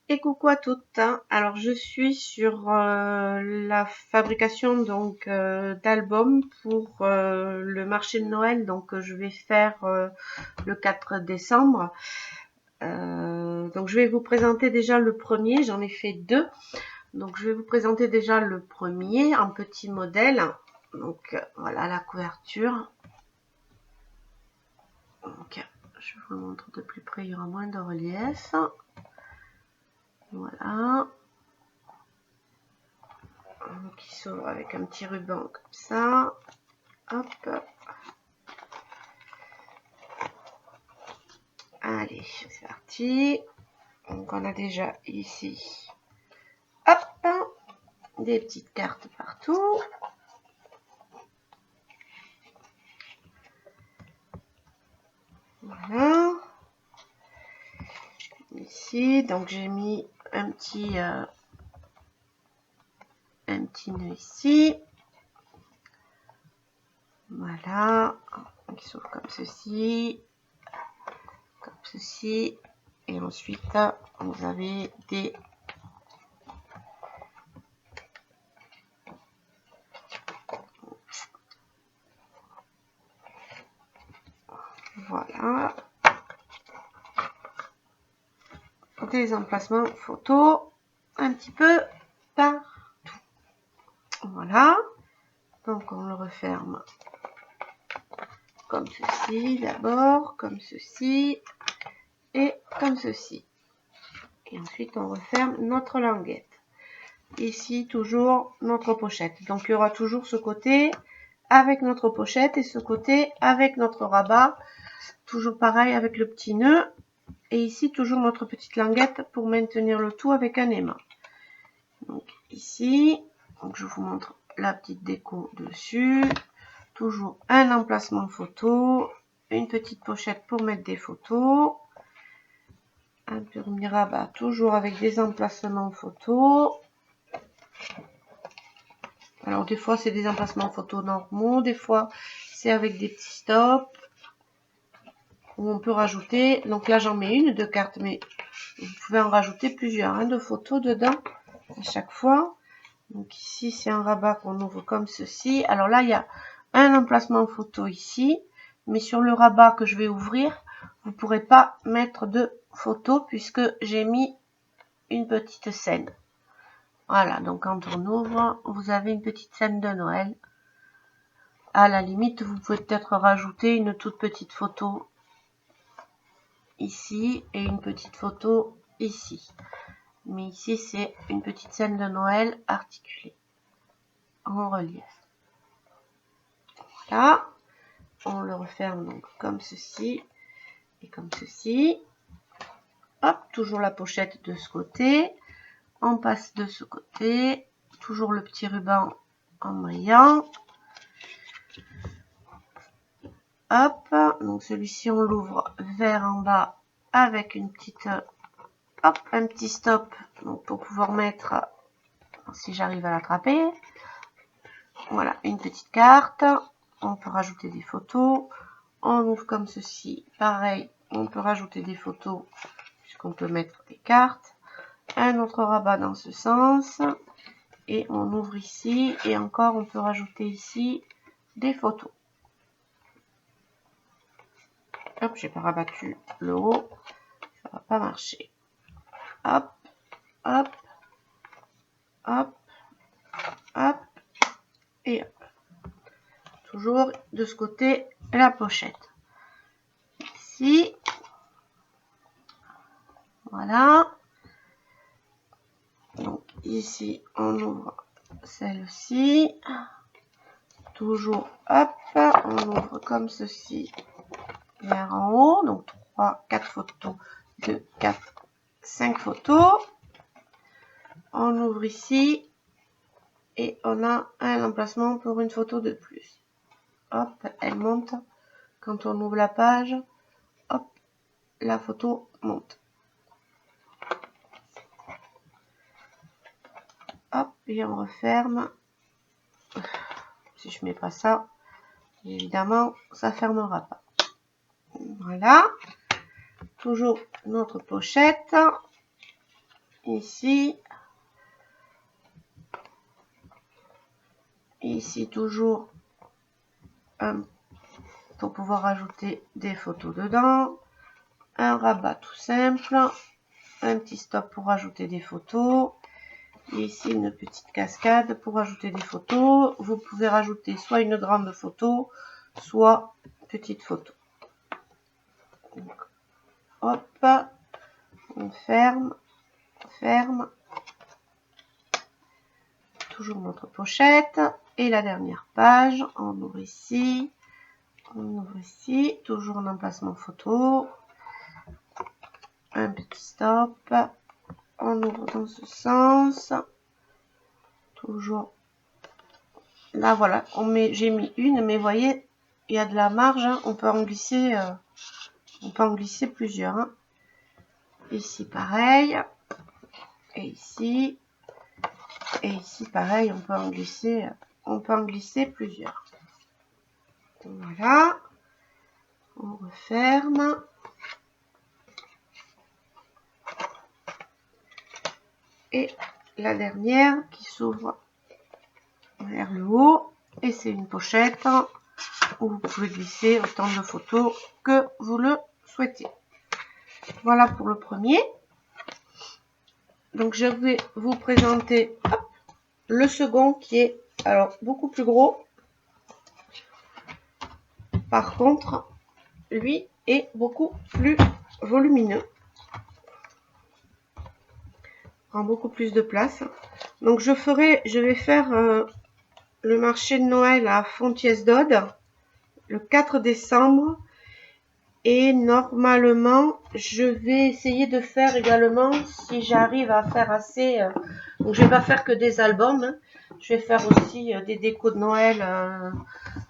Et coucou à toutes. Alors je suis sur la fabrication donc d'albums pour le marché de Noël donc que je vais faire le 4 décembre. Donc je vais vous présenter déjà le premier, j'en ai fait deux. Donc je vais vous présenter déjà le premier en petit modèle. Donc voilà la couverture. Donc je vous le montre de plus près, il y aura moins de relief. Voilà. Qui s'ouvre avec un petit ruban comme ça. Hop. Allez, c'est parti. Donc on a déjà ici, hop, des petites cartes partout. Voilà. Ici, donc j'ai mis un petit nœud ici. Voilà. Donc il s'ouvre comme ceci. Comme ceci. Et ensuite, vous avez des voilà. Des emplacements photos un petit peu partout. Voilà. Donc on le referme comme ceci d'abord, comme ceci et comme ceci. Et ensuite on referme notre languette. Ici toujours notre pochette. Donc il y aura toujours ce côté avec notre pochette et ce côté avec notre rabat. Toujours pareil avec le petit nœud. Et ici toujours notre petite languette pour maintenir le tout avec un aimant. Donc ici, donc je vous montre la petite déco dessus. Toujours un emplacement photo, une petite pochette pour mettre des photos, un petit rabat toujours avec des emplacements photos. Alors des fois c'est des emplacements photos normaux, des fois c'est avec des petits stops où on peut rajouter. Donc là j'en mets une de cartes, mais vous pouvez en rajouter plusieurs de photos dedans à chaque fois. Donc ici c'est un rabat qu'on ouvre comme ceci. Alors là il y a un emplacement photo ici, mais sur le rabat que je vais ouvrir, vous ne pourrez pas mettre de photo puisque j'ai mis une petite scène. Voilà, donc quand on ouvre, vous avez une petite scène de Noël. À la limite, vous pouvez peut-être rajouter une toute petite photo ici et une petite photo ici. Mais ici, c'est une petite scène de Noël articulée en relief. Voilà. On le referme donc comme ceci et comme ceci. Hop, toujours la pochette de ce côté. On passe de ce côté. Toujours le petit ruban en brillant. Hop, donc celui-ci on l'ouvre vers en bas avec une petite, hop, un petit stop donc pour pouvoir mettre, si j'arrive à l'attraper. Voilà, une petite carte. On peut rajouter des photos. On ouvre comme ceci. Pareil, on peut rajouter des photos puisqu'on peut mettre des cartes. Un autre rabat dans ce sens. Et on ouvre ici. Et encore, on peut rajouter ici des photos. Hop, j'ai pas rabattu le haut. Ça va pas marcher. Hop, hop, hop, hop. Et hop. Toujours de ce côté, la pochette. Ici. Voilà. Donc ici, on ouvre celle-ci. Toujours, hop, on ouvre comme ceci vers en haut. Donc 3, 4 photos, 2, 4, 5 photos. On ouvre ici et on a un emplacement pour une photo de plus. Hop, elle monte. Quand on ouvre la page, hop, la photo monte. Hop, et on referme. Si je mets pas ça, évidemment, ça fermera pas. Voilà. Toujours notre pochette. ici. Ici toujours pour pouvoir ajouter des photos dedans. Un rabat tout simple. Un petit stop pour ajouter des photos. Et ici une petite cascade pour ajouter des photos. Vous pouvez rajouter soit une grande photo, soit petite photo. Donc, hop, on ferme, toujours notre pochette. Et la dernière page, on ouvre ici, toujours un emplacement photo. Un petit stop, on ouvre dans ce sens. Toujours là, voilà, j'ai mis une, mais vous voyez, il y a de la marge, hein, on peut en glisser plusieurs. Hein. Ici pareil, et ici pareil, on peut en glisser plusieurs. Voilà, on referme. Et la dernière qui s'ouvre vers le haut, et c'est une pochette où vous pouvez glisser autant de photos que vous le souhaitez. Voilà pour le premier. Donc je vais vous présenter le second qui est alors beaucoup plus gros. Par contre, lui est beaucoup plus volumineux. Prend beaucoup plus de place. Donc je vais faire le marché de Noël à Fontiès-d'Aude le 4 décembre. Et normalement, je vais essayer de faire également, si j'arrive à faire assez... donc, je vais pas faire que des albums. Hein. Je vais faire aussi des décos de Noël,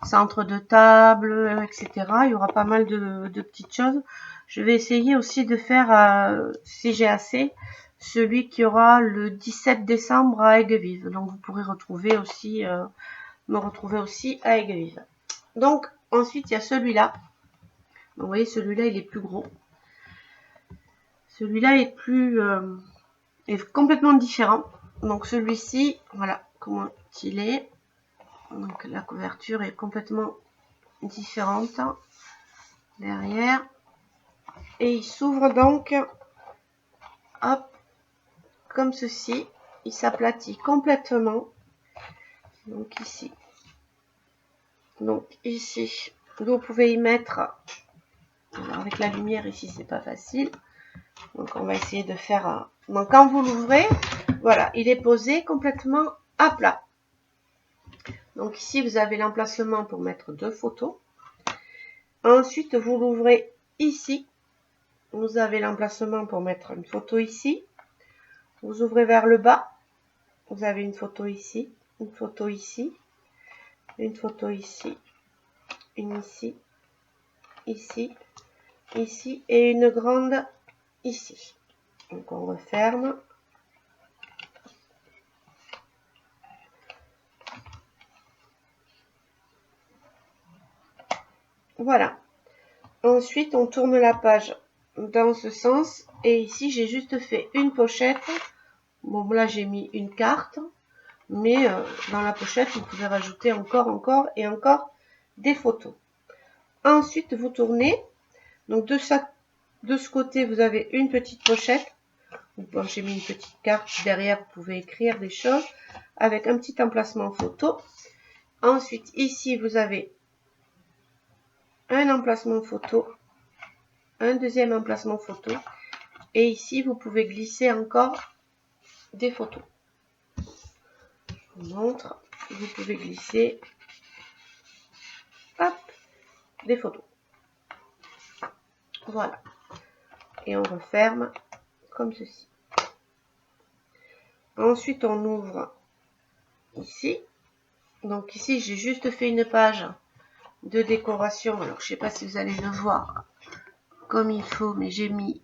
centre de table, etc. Il y aura pas mal de petites choses. Je vais essayer aussi de faire, si j'ai assez, celui qui aura le 17 décembre à Aigues-Vives. Donc, vous pourrez retrouver aussi, me retrouver aussi à Aigues-Vives. Donc, ensuite, il y a celui-là. Vous voyez, celui-là, il est plus gros. Celui-là est est complètement différent. Donc, celui-ci, voilà comment il est. Donc, la couverture est complètement différente derrière. Et il s'ouvre donc, hop, comme ceci. Il s'aplatit complètement. Donc, ici. Donc, ici, vous pouvez y mettre... Alors, avec la lumière ici, c'est pas facile. Donc, on va essayer de faire... Donc, quand vous l'ouvrez, voilà, il est posé complètement à plat. Donc, ici, vous avez l'emplacement pour mettre 2 photos. Ensuite, vous l'ouvrez ici. Vous avez l'emplacement pour mettre une photo ici. Vous ouvrez vers le bas. Vous avez une photo ici, une photo ici, une photo ici, une ici, ici, ici et une grande ici. Donc, on referme. Voilà. Ensuite, on tourne la page dans ce sens. Et ici, j'ai juste fait une pochette. Bon, là, j'ai mis une carte. Mais dans la pochette, vous pouvez rajouter encore des photos. Ensuite, vous tournez. Donc, de ce côté, vous avez une petite pochette. Bon, j'ai mis une petite carte. Derrière, vous pouvez écrire des choses avec un petit emplacement photo. Ensuite, ici, vous avez un emplacement photo, un deuxième emplacement photo. Et ici, vous pouvez glisser encore des photos. Je vous montre. Vous pouvez glisser hop, des photos. Voilà. Et on referme comme ceci. Ensuite, on ouvre ici. Donc ici, j'ai juste fait une page de décoration. Alors, je ne sais pas si vous allez le voir comme il faut, mais j'ai mis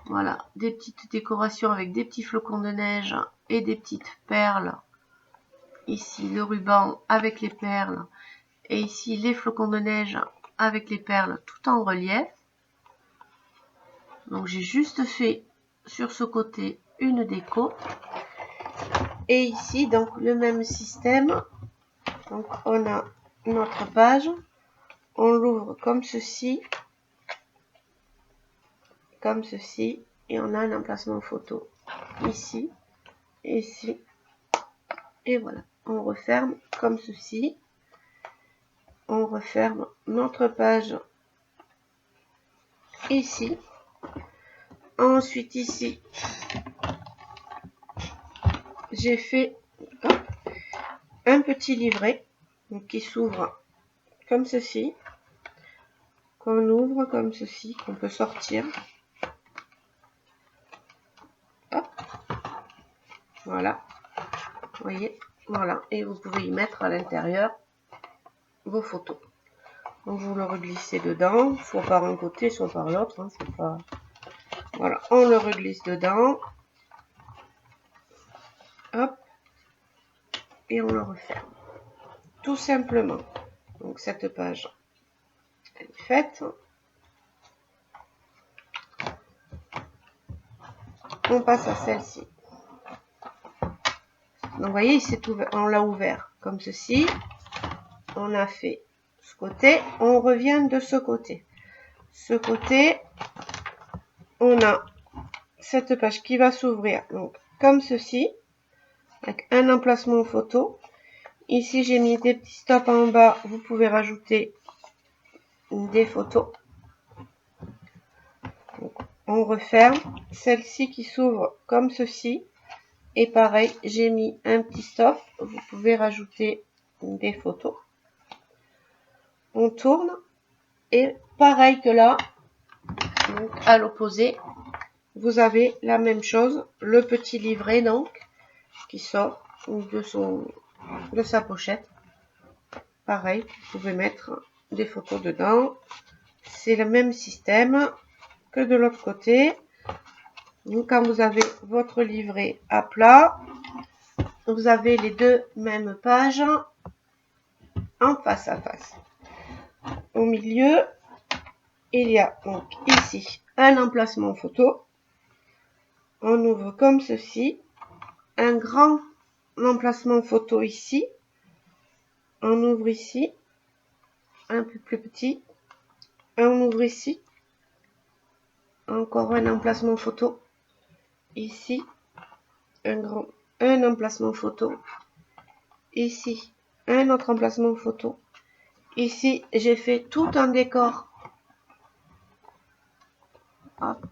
voilà, des petites décorations avec des petits flocons de neige et des petites perles. Ici, le ruban avec les perles. Et ici, les flocons de neige avec les perles tout en relief. Donc, j'ai juste fait sur ce côté une déco. Et ici, donc, le même système. Donc, on a notre page. On l'ouvre comme ceci. Comme ceci. Et on a un emplacement photo. Ici. Ici. Et voilà. On referme comme ceci. On referme notre page ici. Ensuite, ici, j'ai fait un petit livret donc, qui s'ouvre comme ceci, qu'on ouvre comme ceci, qu'on peut sortir. Hop. Voilà, vous voyez, voilà, et vous pouvez y mettre à l'intérieur vos photos. Donc vous le reglissez dedans, soit par un côté, soit par l'autre. Hein, c'est pas... Voilà, on le reglisse dedans. Hop, et on le referme. Tout simplement. Donc cette page, elle est faite. On passe à celle-ci. Donc vous voyez, on l'a ouvert comme ceci. On a fait ce côté, on revient de ce côté. Ce côté, on a cette page qui va s'ouvrir donc comme ceci, avec un emplacement photo. Ici, j'ai mis des petits stops en bas. Vous pouvez rajouter des photos. Donc, on referme. Celle-ci qui s'ouvre comme ceci. Et pareil, j'ai mis un petit stop. Vous pouvez rajouter des photos. On tourne. Et pareil que là, donc à l'opposé, vous avez la même chose. Le petit livret donc, qui sort de sa pochette. Pareil, vous pouvez mettre des photos dedans. C'est le même système que de l'autre côté. Donc, quand vous avez votre livret à plat, vous avez les deux mêmes pages en face à face. Au milieu, il y a donc ici un emplacement photo. On ouvre comme ceci. Un grand emplacement photo ici. On ouvre ici. Un peu plus petit. On ouvre ici. Encore un emplacement photo. Ici, un emplacement photo. Ici, un autre emplacement photo. Ici, j'ai fait tout un décor. Hop,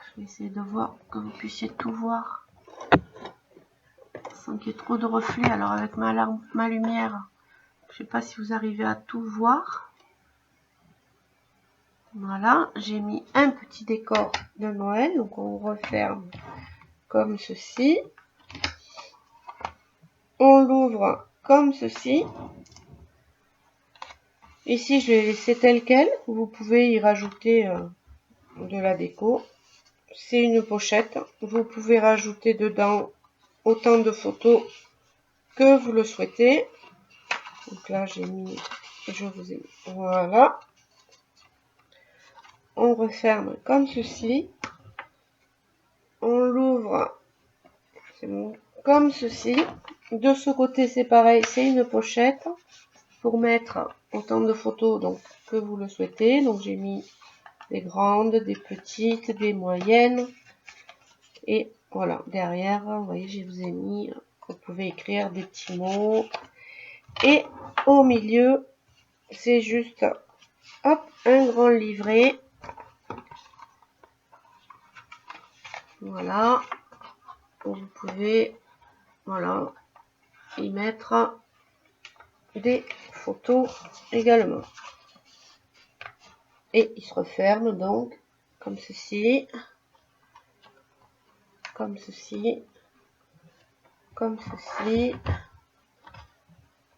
je vais essayer de voir, que vous puissiez tout voir. Sans qu'il y ait trop de reflets. Alors avec ma lumière, je ne sais pas si vous arrivez à tout voir. Voilà, j'ai mis un petit décor de Noël. Donc on referme comme ceci. On l'ouvre comme ceci. Ici, je vais laisser tel quel. Vous pouvez y rajouter de la déco. C'est une pochette. Vous pouvez rajouter dedans autant de photos que vous le souhaitez. Donc là, je vous ai mis. Voilà. On referme comme ceci. On l'ouvre comme ceci. De ce côté, c'est pareil. C'est une pochette pour mettre autant de photos donc, que vous le souhaitez. Donc j'ai mis des grandes, des petites, des moyennes. Et voilà, derrière, vous voyez, je vous ai mis, vous pouvez écrire des petits mots. Et au milieu, c'est juste, hop, un grand livret. Voilà. Vous pouvez, voilà, y mettre des photos également. Et il se referme donc, comme ceci. Comme ceci. Comme ceci.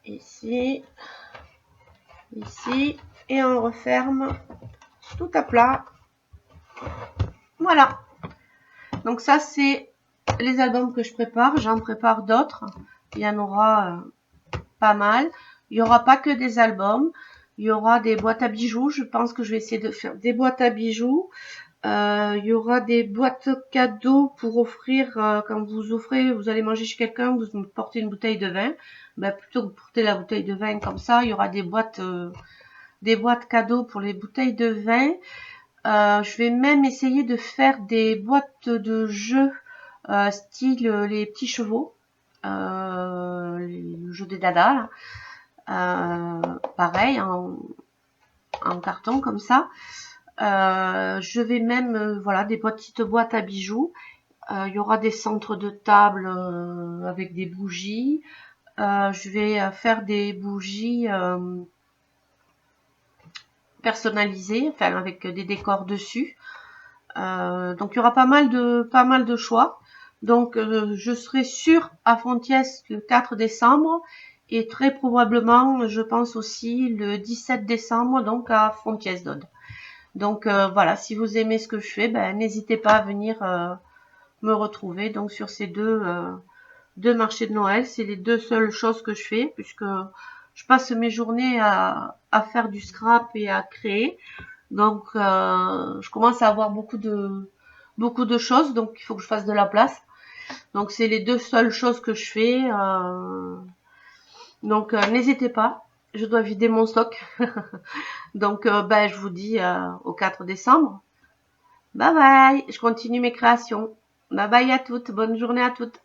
Ici. Ici. Et on referme tout à plat. Voilà. Donc ça, c'est les albums que je prépare. J'en prépare d'autres. Il y en aura pas mal. Il n'y aura pas que des albums. Il y aura des boîtes à bijoux. Je pense que je vais essayer de faire des boîtes à bijoux. Il y aura des boîtes cadeaux pour offrir quand vous offrez, vous allez manger chez quelqu'un, vous portez une bouteille de vin. Ben, plutôt que de porter la bouteille de vin comme ça, il y aura des boîtes cadeaux pour les bouteilles de vin. Je vais même essayer de faire des boîtes de jeux style les petits chevaux, le jeu des dadas, pareil en carton comme ça. Je vais même, voilà, des petites boîtes à bijoux. Il y aura des centres de table avec des bougies. Je vais faire des bougies personnalisées, enfin avec des décors dessus. Donc il y aura pas mal de choix. Donc je serai sûre à Fontiès le 4 décembre et très probablement, je pense aussi le 17 décembre, donc à Fontiès-d'Aude. Donc voilà, si vous aimez ce que je fais, ben, n'hésitez pas à venir me retrouver donc sur ces deux marchés de Noël. C'est les deux seules choses que je fais puisque je passe mes journées à faire du scrap et à créer. Donc je commence à avoir beaucoup de choses, donc il faut que je fasse de la place. Donc c'est les deux seules choses que je fais. Donc n'hésitez pas, je dois vider mon stock. Donc ben, je vous dis au 4 décembre. Bye bye, je continue mes créations. Bye bye à toutes, bonne journée à toutes.